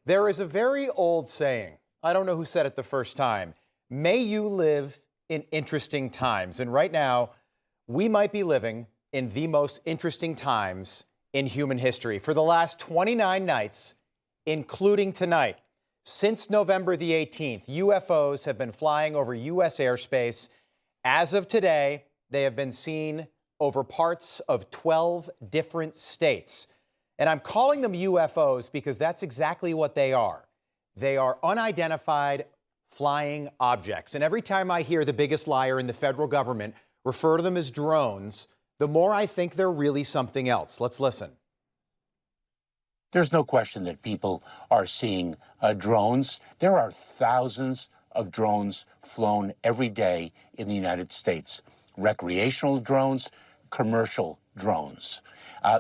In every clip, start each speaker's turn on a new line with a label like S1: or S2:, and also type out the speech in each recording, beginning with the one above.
S1: There is a very old saying, I don't know who said it the first time, may you live in interesting times. And right now, we might be living in the most interesting times in human history. For the last 29 nights, including tonight, since November the 18th, UFOs have been flying over U.S. airspace. As of today, they have been seen over parts of 12 different states. And I'm calling them UFOs because that's exactly what they are. They are unidentified flying objects. And every time I hear the biggest liar in the federal government refer to them as drones, the more I think they're really something else. Let's listen.
S2: There's no question that people are seeing drones. There are thousands of drones flown every day in the United States. Recreational drones, commercial drones.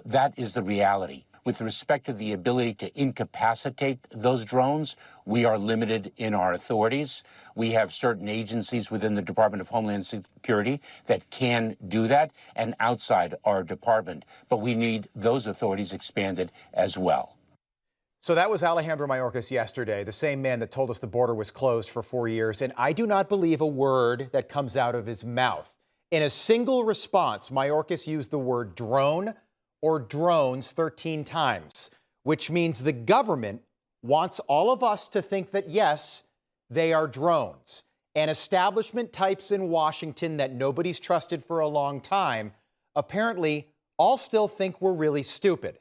S2: That is the reality. With respect to the ability to incapacitate those drones, we are limited in our authorities. We have certain agencies within the Department of Homeland Security that can do that and outside our department. But we need those authorities expanded as well.
S1: So that was Alejandro Mayorkas yesterday, the same man that told us the border was closed for 4 years. And I do not believe a word that comes out of his mouth. In a single response, Mayorkas used the word drone or drones 13 times, which means the government wants all of us to think that, yes, they are drones. And establishment types in Washington that nobody's trusted for a long time apparently all still think we're really stupid.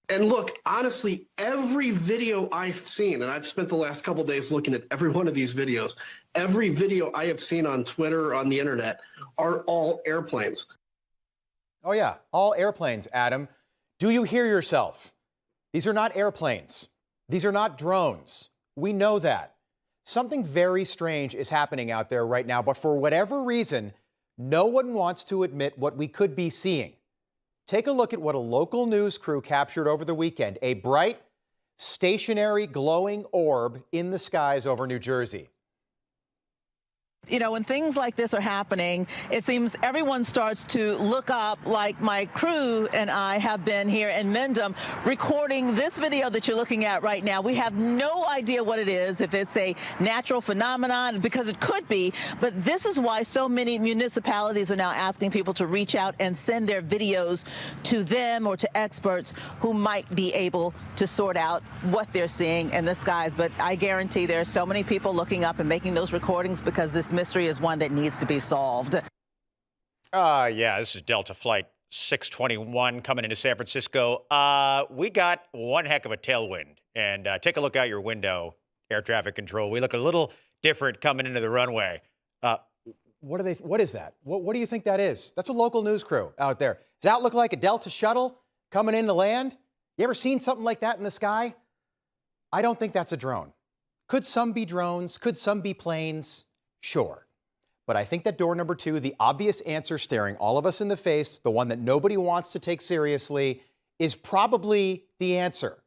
S3: And look, honestly, every video I've seen, and I've spent the last couple of days looking at every one of these videos, every video I have seen on Twitter or on the internet are all airplanes.
S1: Oh, yeah, all airplanes, Adam. Do you hear yourself? These are not airplanes. These are not drones. We know that. Something very strange is happening out there right now, but for whatever reason, no one wants to admit what we could be seeing. Take a look at what a local news crew captured over the weekend, a bright, stationary, glowing orb in the skies over New Jersey.
S4: You know, when things like this are happening, it seems everyone starts to look up, like my crew and I have been here in Mendham recording this video that you're looking at right now. We have no idea what it is, if it's a natural phenomenon, because it could be, but this is why so many municipalities are now asking people to reach out and send their videos to them or to experts who might be able to sort out what they're seeing in the skies. But I guarantee there are so many people looking up and making those recordings because this mystery is one that needs to be solved.
S5: Yeah, this is Delta Flight 621 coming into San Francisco. We got one heck of a tailwind. And take a look out your window, air traffic control. We look a little different coming into the runway.
S1: What is that? What do you think that is? That's a local news crew out there. Does that look like a Delta shuttle coming in to land? You ever seen something like that in the sky? I don't think that's a drone. Could some be drones? Could some be planes? Sure. But I think that door number two, the obvious answer staring all of us in the face, the one that nobody wants to take seriously, is probably the answer.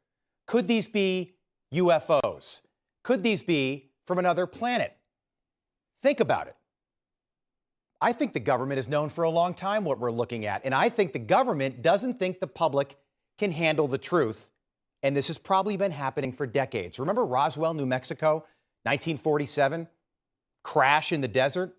S1: Could these be UFOs? Could these be from another planet? Think about it. I think the government has known for a long time what we're looking at, and I think the government doesn't think the public can handle the truth, and this has probably been happening for decades. Remember Roswell, New Mexico, 1947? Crash in the desert?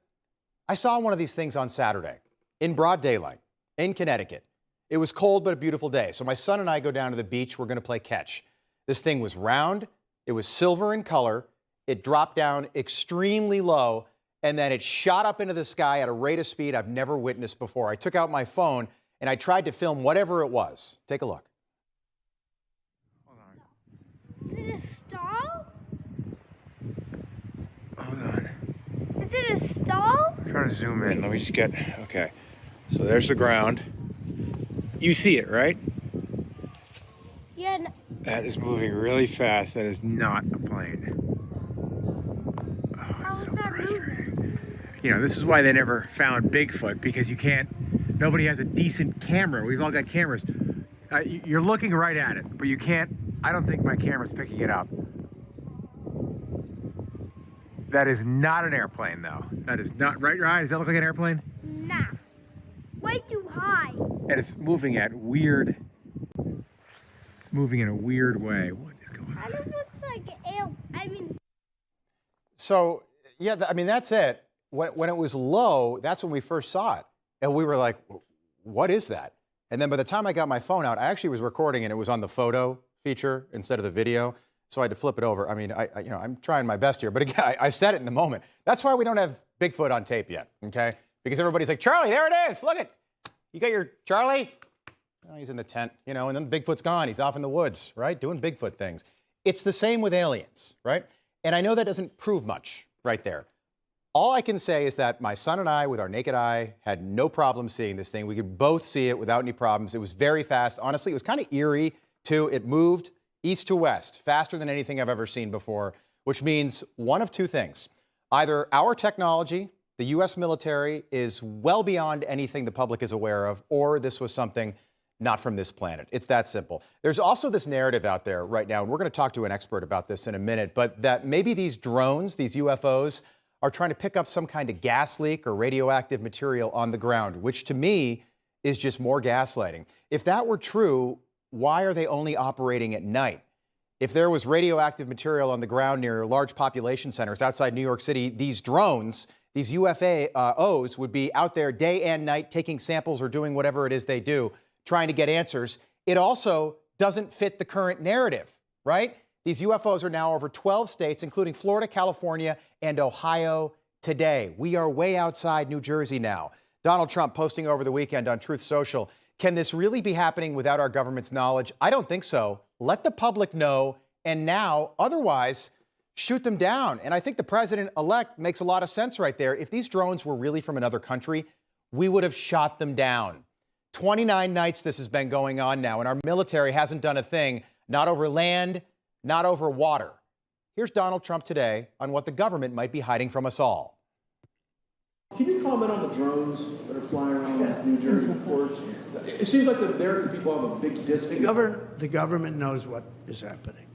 S1: I saw one of these things on Saturday in broad daylight in Connecticut. It was cold but a beautiful day. So my son and I go down to the beach. We're going to play catch. This thing was round. It was silver in color. It dropped down extremely low, and then it shot up into the sky at a rate of speed I've never witnessed before. I took out my phone and I tried to film whatever it was. Take a look.
S6: Hold on. Is it a star? Hold on. Is it a star?
S5: I'm trying to zoom in. Let me just get, okay. So there's the ground. You see it, right?
S6: Yeah.
S5: That is moving really fast. That is not a plane. Oh, it's so frustrating. You know, this is why they never found Bigfoot, because you can't, nobody has a decent camera. We've all got cameras. You're looking right at it, but you can't, I don't think my camera's picking it up. That is not an airplane, though. That is not, right, Ryan? Does that look like an airplane?
S6: Nah. Way too high.
S5: And it's moving at weird, it's moving in a weird way. What is
S6: Kind of looks like an alien.
S1: So, yeah, I mean, that's it. When it was low, that's when we first saw it. And we were like, what is that? And then by the time I got my phone out, I actually was recording and it was on the photo feature instead of the video. So I had to flip it over. I mean, I'm trying my best here. But again, I said it in the moment. That's why we don't have Bigfoot on tape yet, okay? Because everybody's like, Charlie, there it is. Look it. You got your Charlie? Oh, he's in the tent, and then Bigfoot's gone. He's off in the woods, right? Doing Bigfoot things. It's the same with aliens, right? And I know that doesn't prove much right there. All I can say is that my son and I, with our naked eye, had no problem seeing this thing. We could both see it without any problems. It was very fast. Honestly, it was kind of eerie, too. It moved east to west, faster than anything I've ever seen before, which means one of two things. Either our technology, the U.S. military, is well beyond anything the public is aware of, or this was something not from this planet. It's that simple. There's also this narrative out there right now, and we're going to talk to an expert about this in a minute, but that maybe these drones, these UFOs, are trying to pick up some kind of gas leak or radioactive material on the ground, which to me is just more gaslighting. If that were true, why are they only operating at night? If there was radioactive material on the ground near large population centers outside New York City, these drones, these UFOs would be out there day and night taking samples or doing whatever it is they do, trying to get answers. It also doesn't fit the current narrative, right? These UFOs are now over 12 states, including Florida, California, and Ohio today. We are way outside New Jersey now. Donald Trump posting over the weekend on Truth Social, can this really be happening without our government's knowledge? I don't think so. Let the public know, and now, otherwise, shoot them down. And I think the president-elect makes a lot of sense right there. If these drones were really from another country, we would have shot them down. 29 nights this has been going on now, and our military hasn't done a thing, not over land, not over water. Here's Donald Trump today on what the government might be hiding from us all.
S7: Can you comment on the drones that are flying around New Jersey ports? It seems like the American people have a big disconnect.
S8: The government knows what is happening.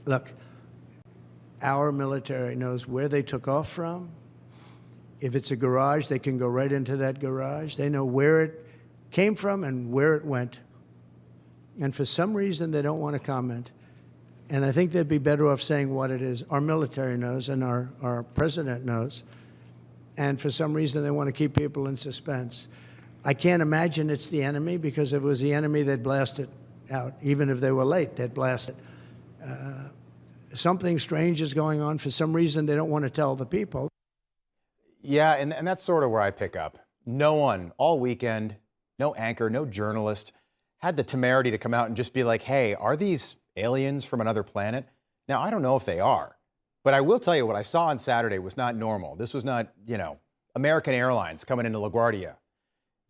S8: Look, our military knows where they took off from. If it's a garage, they can go right into that garage. They know where it came from and where it went. And for some reason, they don't want to comment. And I think they'd be better off saying what it is. Our military knows and our president knows. And for some reason, they want to keep people in suspense. I can't imagine it's the enemy, because if it was the enemy, they'd blast it out. Even if they were late, they'd blast it. Something strange is going on. For some reason, they don't want to tell the people.
S1: Yeah, and that's sort of where I pick up. No one all weekend, no anchor, no journalist had the temerity to come out and just be like, hey, are these aliens from another planet? Now, I don't know if they are, but I will tell you what I saw on Saturday was not normal. This was not, American Airlines coming into LaGuardia.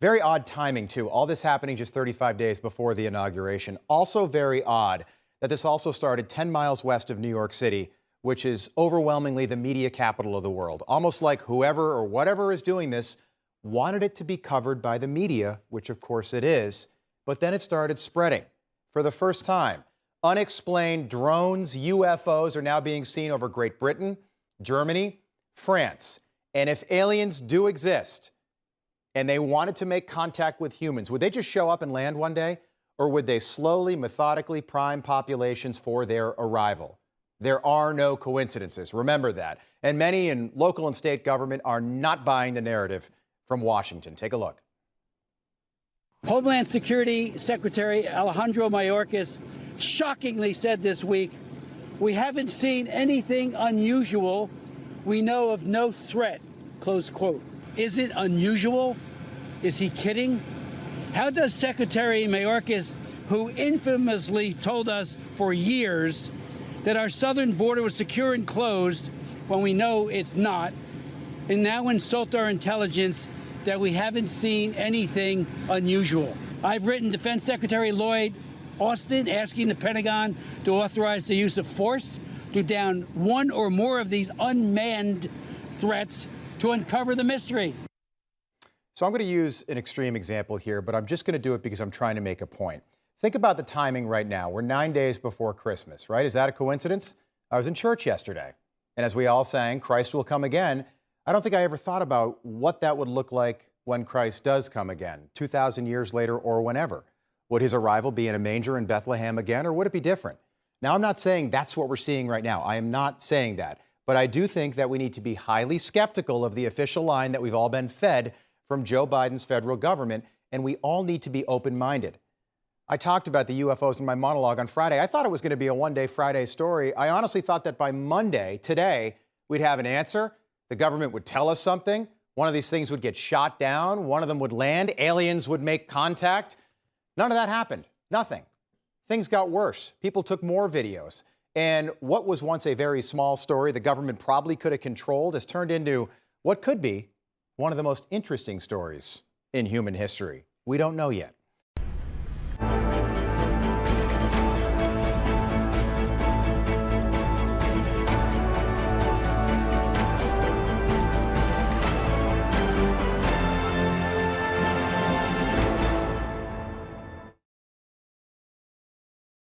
S1: Very odd timing, too. All this happening just 35 days before the inauguration. Also very odd that this also started 10 miles west of New York City, which is overwhelmingly the media capital of the world. Almost like whoever or whatever is doing this wanted it to be covered by the media, which of course it is. But then it started spreading. For the first time, unexplained drones, UFOs are now being seen over Great Britain, Germany, France. And if aliens do exist and they wanted to make contact with humans, would they just show up and land one day? Or would they slowly, methodically prime populations for their arrival? There are no coincidences. Remember that. And many in local and state government are not buying the narrative from Washington. Take a look.
S9: Homeland Security Secretary Alejandro Mayorkas shockingly said this week, "We haven't seen anything unusual. We know of no threat," close quote. Is it unusual? Is he kidding? How does Secretary Mayorkas, who infamously told us for years that our southern border was secure and closed when we know it's not, and now insult our intelligence that we haven't seen anything unusual? I've written Defense Secretary Lloyd Austin asking the Pentagon to authorize the use of force to down one or more of these unmanned threats to uncover the mystery.
S1: So I'm going to use an extreme example here, but I'm just going to do it because I'm trying to make a point. Think about the timing right now. We're 9 days before Christmas, right? Is that a coincidence? I was in church yesterday, and as we all sang, Christ will come again, I don't think I ever thought about what that would look like when Christ does come again, 2,000 years later or whenever. Would his arrival be in a manger in Bethlehem again, or would it be different? Now, I'm not saying that's what we're seeing right now. I am not saying that. But I do think that we need to be highly skeptical of the official line that we've all been fed from Joe Biden's federal government, and we all need to be open-minded. I talked about the UFOs in my monologue on Friday. I thought it was going to be a one-day Friday story. I honestly thought that by Monday, today, we'd have an answer. The government would tell us something. One of these things would get shot down. One of them would land. Aliens would make contact. None of that happened. Nothing. Things got worse. People took more videos. And what was once a very small story the government probably could have controlled has turned into what could be one of the most interesting stories in human history. We don't know yet.